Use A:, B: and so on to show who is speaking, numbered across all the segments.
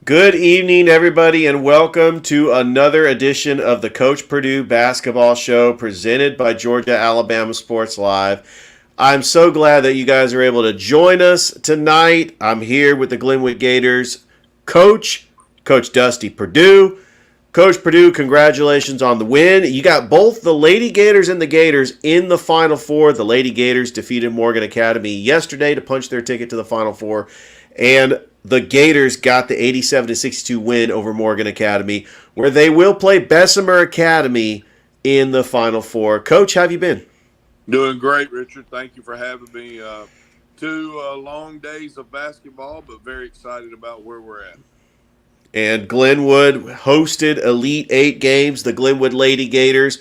A: Good evening, everybody, and welcome to another edition of the Coach Perdue Basketball Show presented by Georgia Alabama Sports Live. I'm so glad that you guys are able to join us tonight. I'm here with the Glenwood Gators Coach Dusty Perdue. Coach Perdue, congratulations on the win. You got both the Lady Gators and the Gators in the Final Four. The Lady Gators defeated Morgan Academy yesterday to punch their ticket to the Final Four, and the Gators got the 87-62 win over Morgan Academy, where they will play Bessemer Academy in the Final Four. Coach, how have you been?
B: Doing great, Richard. Thank you for having me. Two long days of basketball, but very excited about where we're at.
A: And Glenwood hosted Elite Eight games. The Glenwood Lady Gators,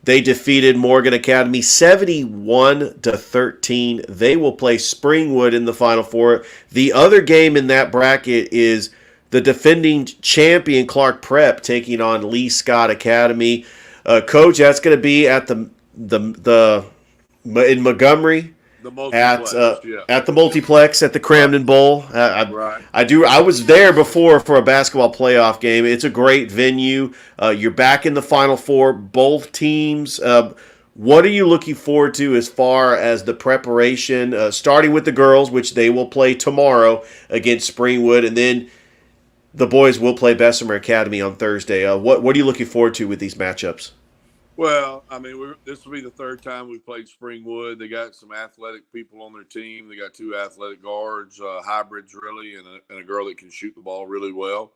A: they defeated Morgan Academy 71-13. They will play Springwood in the Final Four. The other game in that bracket is the defending champion Clark Prep taking on Lee Scott Academy. Coach, that's going to be at the in Montgomery.
B: The multiplex,
A: at the multiplex at the Cramden Bowl.
B: Right.
A: I was there before for a basketball playoff game. It's a great venue. You're back in the Final Four, both teams. What are you looking forward to as far as the preparation? Starting with the girls, which they will play tomorrow against Springwood, and then the boys will play Bessemer Academy on Thursday. What are you looking forward to with these matchups?
B: Well, I mean, this will be the third time we played Springwood. They got some athletic people on their team. They got two athletic guards, hybrids really, and a girl that can shoot the ball really well.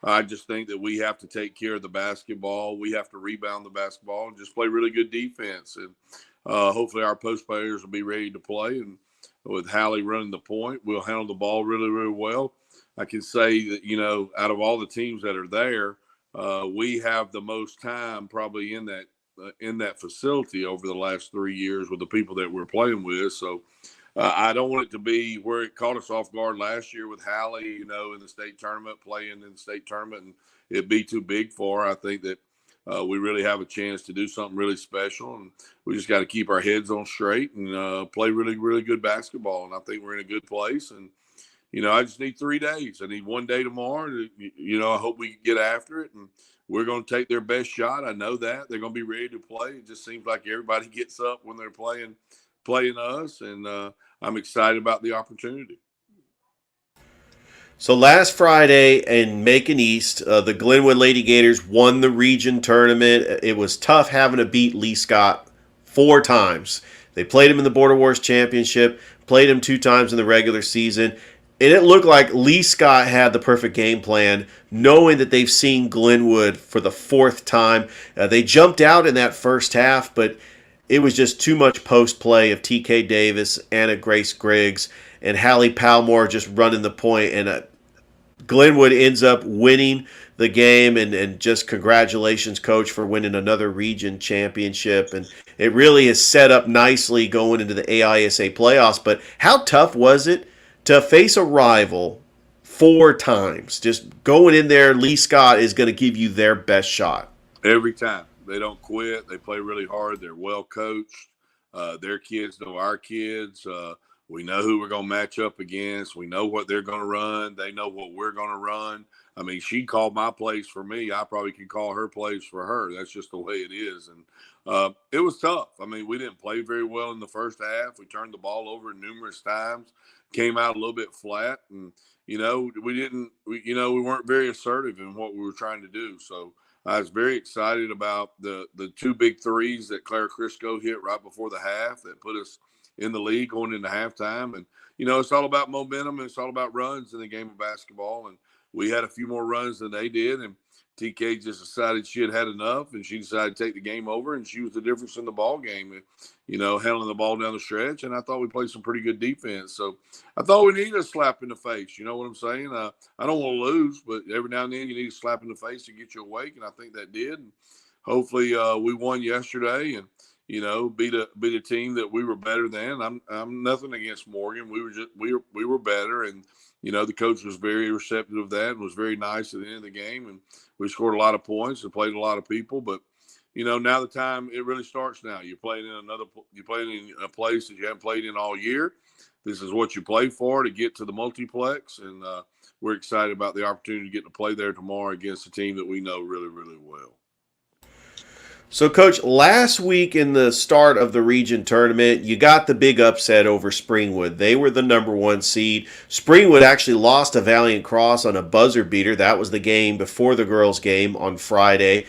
B: I just think that we have to take care of the basketball. We have to rebound the basketball and just play really good defense. And hopefully our post players will be ready to play. And with Hallie running the point, we'll handle the ball really, really well. I can say that, out of all the teams that are there, we have the most time probably in that facility over the last 3 years with the people that we're playing with. So I don't want it to be where it caught us off guard last year with Hallie, in the state tournament, playing in the state tournament, and it'd be too big for her. I think that we really have a chance to do something really special, and we just got to keep our heads on straight and play really, really good basketball. And I think we're in a good place. And I just need 3 days. I need 1 day tomorrow. I hope we get after it, and we're going to take their best shot. I know that they're going to be ready to play. It just seems like everybody gets up when they're playing us, and I'm excited about the opportunity.
A: So last Friday in Macon East, the Glenwood Lady Gators won the region tournament. It was tough having to beat Lee Scott 4 times. They played him in the Border Wars Championship, played him 2 times in the regular season. And it looked like Lee Scott had the perfect game plan, knowing that they've seen Glenwood for the 4th time. They jumped out in that first half, but it was just too much post play of TK Davis, Anna Grace Griggs, and Hallie Palmore just running the point. And Glenwood ends up winning the game. And just congratulations, Coach, for winning another region championship. And it really is set up nicely going into the AISA playoffs. But how tough was it to face a rival 4 times? Just going in there, Lee Scott is going to give you their best shot.
B: Every time. They don't quit. They play really hard. They're well coached. Their kids know our kids. We know who we're going to match up against. We know what they're going to run. They know what we're going to run. I mean, she called my plays for me. I probably could call her plays for her. That's just the way it is. And it was tough. I mean, we didn't play very well in the first half. We turned the ball over numerous times, came out a little bit flat. And, we weren't very assertive in what we were trying to do. So I was very excited about the 2 big threes that Claire Crisco hit right before the half that put us in the lead going into halftime. And, it's all about momentum, and it's all about runs in the game of basketball. And we had a few more runs than they did, and TK just decided she had enough, and she decided to take the game over, and she was the difference in the ball game, handling the ball down the stretch. And I thought we played some pretty good defense. So I thought we needed a slap in the face. You know what I'm saying? I don't want to lose, but every now and then you need a slap in the face to get you awake, and I think that did. And hopefully we won yesterday and, beat a team that we were better than. I'm nothing against Morgan. We were better, and the coach was very receptive of that and was very nice at the end of the game. And we scored a lot of points and played a lot of people. But, now the time it really starts now. You're playing in a place that you haven't played in all year. This is what you play for, to get to the multiplex. And we're excited about the opportunity to get to play there tomorrow against a team that we know really, really well.
A: So, Coach, last week in the start of the region tournament, you got the big upset over Springwood. They were the number 1 seed. Springwood actually lost to Valiant Cross on a buzzer beater. That was the game before the girls' game on Friday.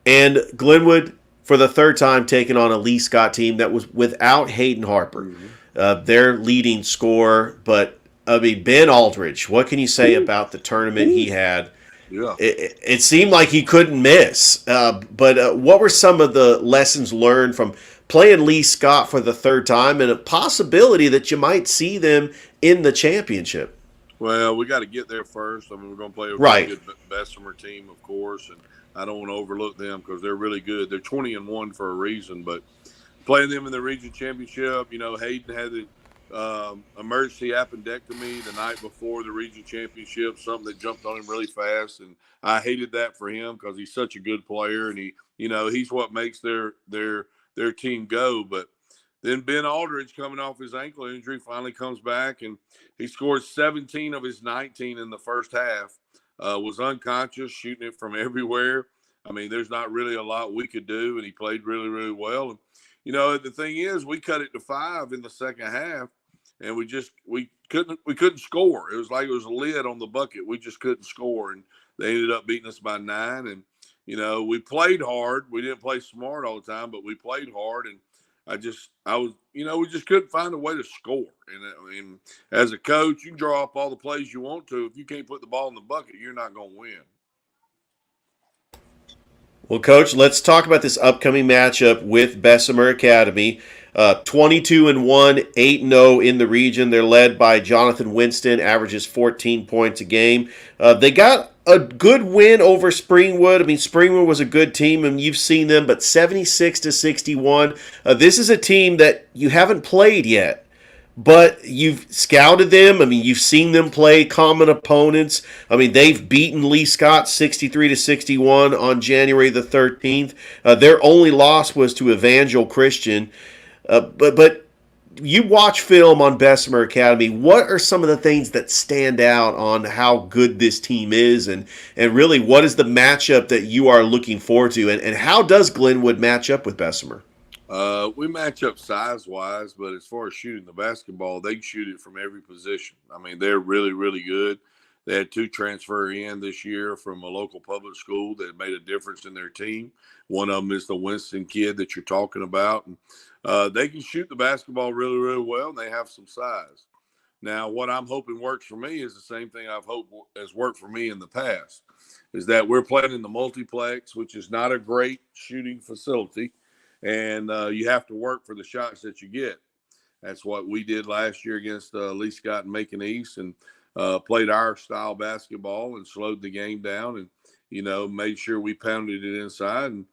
A: And Glenwood, for the third time, taking on a Lee Scott team that was without Hayden Harper, their leading scorer. But, I mean, Ben Aldridge, what can you say about the tournament he had?
B: Yeah.
A: It seemed like he couldn't miss. But what were some of the lessons learned from playing Lee Scott for the third time and a possibility that you might see them in the championship?
B: Well, we got to get there first. I mean, we're going to play a
A: Right.
B: really good Bessemer team, of course, and I don't want to overlook them because they're really good. They're 20-1 for a reason, but playing them in the region championship, you know, Hayden had the emergency appendectomy the night before the region championship, something that jumped on him really fast, and I hated that for him because he's such a good player, and he's what makes their team go. But then Ben Aldridge, coming off his ankle injury, finally comes back, and he scored 17 of his 19 in the first half. Was unconscious, shooting it from everywhere. I mean, there's not really a lot we could do, and he played really, really well. And, the thing is, we cut it to 5 in the second half, and we couldn't score. It was like it was a lid on the bucket. We just couldn't score, and they ended up beating us by 9. And we played hard. We didn't play smart all the time, but we played hard. And we just couldn't find a way to score. And as a coach, you can draw up all the plays you want to. If you can't put the ball in the bucket, you're not going to win.
A: Well, Coach, let's talk about this upcoming matchup with Bessemer Academy. 22-1, 8-0 in the region. They're led by Jonathan Winston, averages 14 points a game. They got a good win over Springwood. I mean, Springwood was a good team, and you've seen them, but 76-61. This is a team that you haven't played yet. But you've scouted them. I mean, you've seen them play common opponents. I mean, they've beaten Lee Scott 63-61 on January the 13th. Their only loss was to Evangel Christian. But you watch film on Bessemer Academy. What are some of the things that stand out on how good this team is, and really what is the matchup that you are looking forward to, and how does Glenwood match up with Bessemer?
B: We match up size-wise, but as far as shooting the basketball, they can shoot it from every position. I mean, they're really, really good. They had 2 transfer in this year from a local public school that made a difference in their team. One of them is the Winston kid that you're talking about. And they can shoot the basketball really, really well, and they have some size. Now, what I'm hoping works for me is the same thing I've hoped has worked for me in the past, is that we're playing in the multiplex, which is not a great shooting facility. And you have to work for the shots that you get. That's what we did last year against Lee Scott and Macon East, and played our style basketball and slowed the game down, and made sure we pounded it inside. And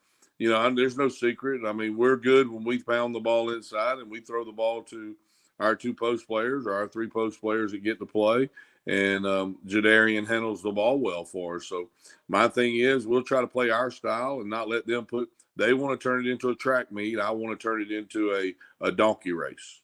B: there's no secret. I mean, we're good when we pound the ball inside and we throw the ball to our 2 post players or our 3 post players that get to play. And Jadarian handles the ball well for us. So my thing is, we'll try to play our style and not let them they want to turn it into a track meet. I want to turn it into a donkey race.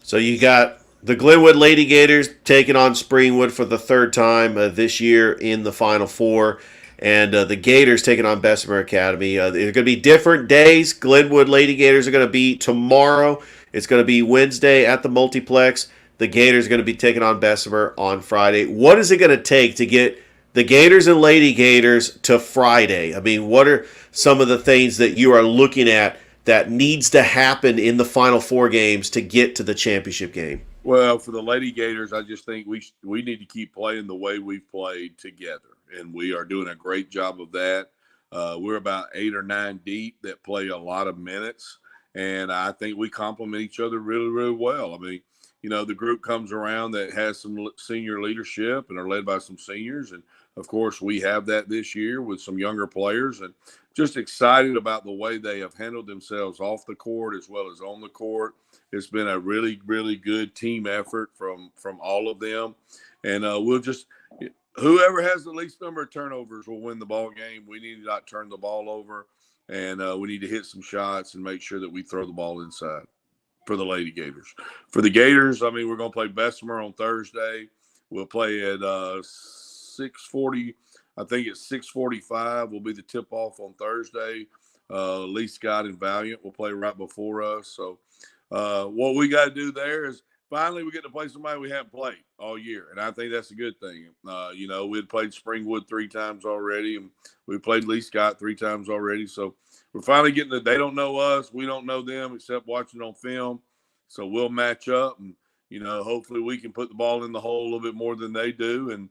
A: So you got the Glenwood Lady Gators taking on Springwood for the third time this year in the Final Four. And the Gators taking on Bessemer Academy. They're going to be different days. Glenwood Lady Gators are going to be tomorrow. It's going to be Wednesday at the multiplex. The Gators are going to be taking on Bessemer on Friday. What is it going to take to get the Gators and Lady Gators to Friday? I mean, what are some of the things that you are looking at that needs to happen in the Final Four games to get to the championship game?
B: Well, for the Lady Gators, I just think we need to keep playing the way we've played together, and we are doing a great job of that. We're about 8 or 9 deep that play a lot of minutes, and I think we complement each other really, really well. I mean, the group comes around that has some senior leadership and are led by some seniors, and of course, we have that this year with some younger players, and just excited about the way they have handled themselves off the court as well as on the court. It's been a really, really good team effort from all of them, and whoever has the least number of turnovers will win the ball game. We need to not turn the ball over, and we need to hit some shots and make sure that we throw the ball inside. for the Lady Gators. For the Gators, I mean, we're going to play Bessemer on Thursday. We'll play at 6:40. I think it's 6:45 will be the tip-off on Thursday. Lee Scott and Valiant will play right before us. So what we got to do there is finally we get to play somebody we haven't played all year, and I think that's a good thing. We'd played Springwood 3 times already, and we played Lee Scott 3 times already. So we're finally getting they don't know us. We don't know them except watching on film. So we'll match up, and, hopefully we can put the ball in the hole a little bit more than they do, and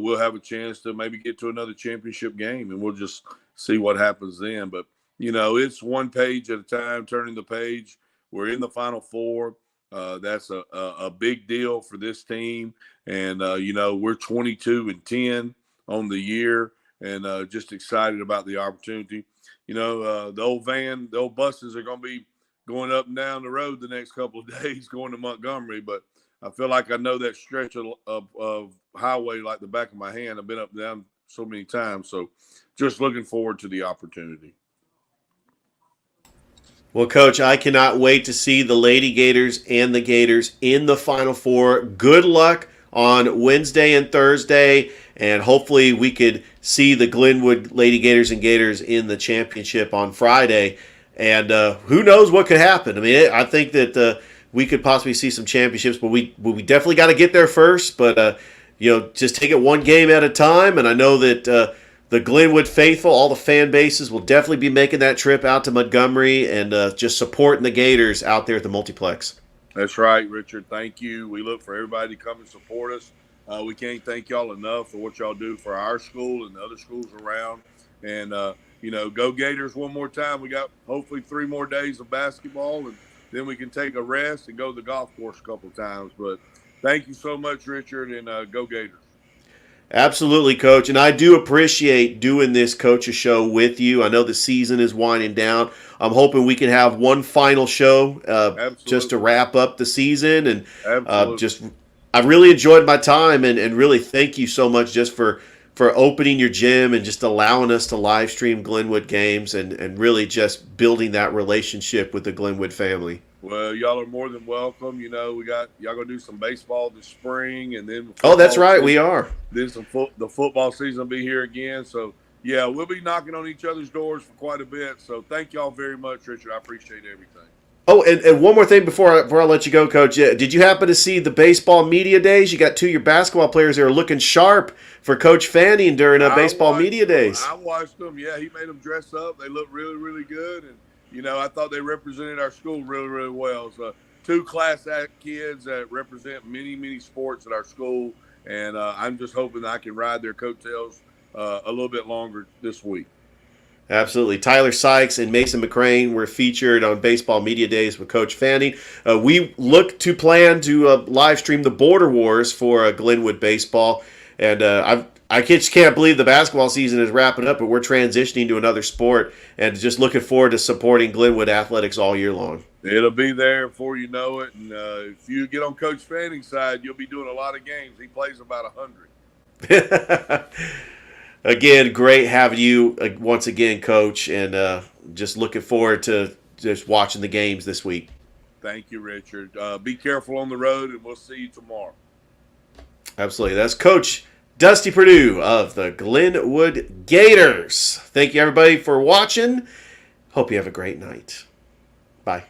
B: we'll have a chance to maybe get to another championship game, and we'll just see what happens then. But, it's one page at a time, turning the page. We're in the Final Four. That's a big deal for this team. And, we're 22-10 on the year, and just excited about the opportunity. The old buses are going to be going up and down the road the next couple of days going to Montgomery. But I feel like I know that stretch of highway like the back of my hand. I've been up and down so many times. So just looking forward to the opportunity.
A: Well, Coach, I cannot wait to see the Lady Gators and the Gators in the Final Four. Good luck on Wednesday and Thursday, and hopefully we could see the Glenwood Lady Gators and Gators in the championship on Friday. And who knows what could happen. I mean, I think that we could possibly see some championships, but we definitely got to get there first. But, just take it one game at a time, and I know that the Glenwood faithful, all the fan bases will definitely be making that trip out to Montgomery and just supporting the Gators out there at the multiplex.
B: That's right, Richard. Thank you. We look for everybody to come and support us. We can't thank y'all enough for what y'all do for our school and the other schools around. And, go Gators one more time. We got hopefully 3 more days of basketball, and then we can take a rest and go to the golf course a couple of times. But thank you so much, Richard, and go Gators.
A: Absolutely, Coach. And I do appreciate doing this Coach's Show with you. I know the season is winding down. I'm hoping we can have one final show just to wrap up the season. And I really enjoyed my time, and really thank you so much just for opening your gym and just allowing us to live stream Glenwood games and really just building that relationship with the Glenwood family.
B: Well, y'all are more than welcome. Y'all gonna do some baseball this spring, and then
A: that's right, we are.
B: Then the football season will be here again. So yeah, we'll be knocking on each other's doors for quite a bit. So thank y'all very much, Richard. I appreciate everything.
A: Oh, and one more thing before I let you go, Coach. Did you happen to see the baseball media days? You got 2 of your basketball players that are looking sharp for Coach Fanning during baseball media days.
B: I watched them. Yeah, he made them dress up. They look really, really good. And, I thought they represented our school really, really well. So 2 class act kids that represent many, many sports at our school. And I'm just hoping that I can ride their coattails a little bit longer this week.
A: Absolutely. Tyler Sykes and Mason McCrane were featured on Baseball Media Days with Coach Fanning. We look to plan to live stream the Border Wars for Glenwood baseball. And I just can't believe the basketball season is wrapping up, but we're transitioning to another sport and just looking forward to supporting Glenwood athletics all year long.
B: It'll be there before you know it. And if you get on Coach Fanning's side, you'll be doing a lot of games. He plays about 100.
A: Again, great having you once again, Coach, and just looking forward to just watching the games this week.
B: Thank you, Richard. Be careful on the road, and we'll see you tomorrow.
A: Absolutely. That's Coach Dusty Perdue of the Glenwood Gators. Thank you, everybody, for watching. Hope you have a great night. Bye.